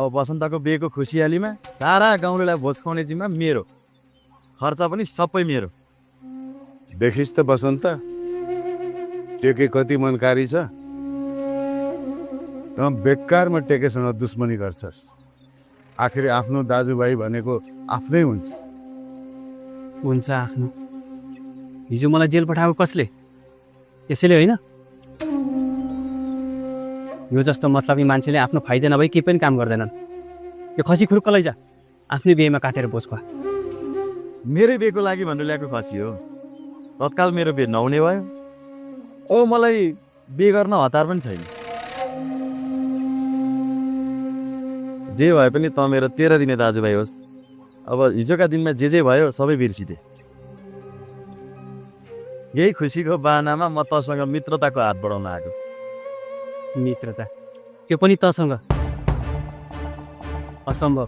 अब बसन्तको बिहेको खुसियालीमा सारा गाउँलेलाई भोज खुवाउने जिम्मा मेरो, खर्च पनि सबै मेरो। देखिस् त बसन्त, टेके कति मनकारी छ। त बेकारमा टेकेसँग दुश्मनी गर्छस्। आखिर आफ्नो दाजुभाइ भनेको आफ्नै हुन्छ। हुन्छ आफ्नो। हिजो मलाई जेल पठाएको कसले? त्यसैले होइन? यो जस्तो मतलबी मान्छेले आफ्नो फाइदा नभई केही पनि काम गर्दैनन्। यो खसी खुर्क लैजा, आफ्नै बिहेमा काटेर भोज खुवा। मेरै बिहेको लागि भनेर ल्याएको खसी हो। तत्काल मेरो बिहे नहुने भयो। ओ मलाई बिहे गर्न हतार पनि छैन। जे भए पनि त मेरो 13 दिने दाजुभाइ होस्। अब हिजोका दिनमा जे भयो सबै बिर्सिदे। यही खुसीको बहानामा म तसँग मित्रताको हात बढाउन आएको। मित्रता? त्यो पनि तसँग? असम्भव।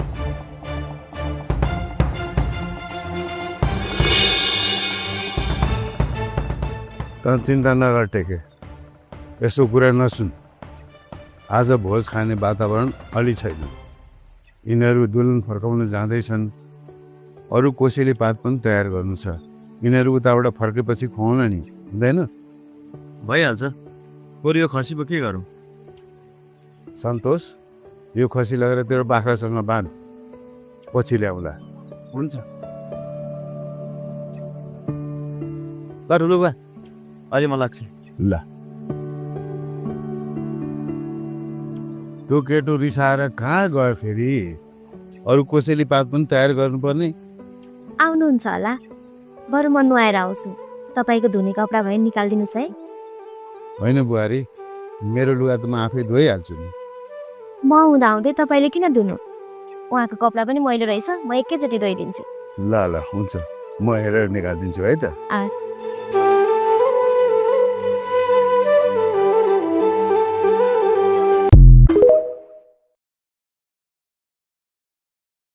त चिन्ता नगर टेके, यसो कुरा नसुन। आज भोज खाने वातावरण अलि छैन। यिनीहरू दुल्हन फर्काउन जाँदैछन्। अरू कोसेली पात पनि तयार गर्नु छ। यिनीहरू उताबाट फर्केपछि खुवाउन नि, हुँदैन? भइहाल्छ। बरु यो खसी पो के गरौँ? सन्तोष, यो खसी लगेर तेरो बाख्रासँग बाँध, पछि ल्याउँला। हुन्छ। ल ठुलो बा, अहिले म लाग्छु। ल। त्यो केटो रिसाएर कहाँ गयो फेरि? अरू कोसेली पात पनि तयार गर्नुपर्ने। आउनुहुन्छ होला, बरु म नुहाएर आउँछु। तपाईँको धुने कपडा भयो निकालिदिनुहोस् है। होइन बुहारी, मेरो लुगा त म आफै धोइहाल्छु नि। म हुँदा हुँदै तपाईँले किन धुनु? उहाँको कपडा पनि मैले रहेछ, म एकैचोटि धोइदिन्छु। ल ल, हुन्छ। म हेरेर निकालिदिन्छु है त। हस्।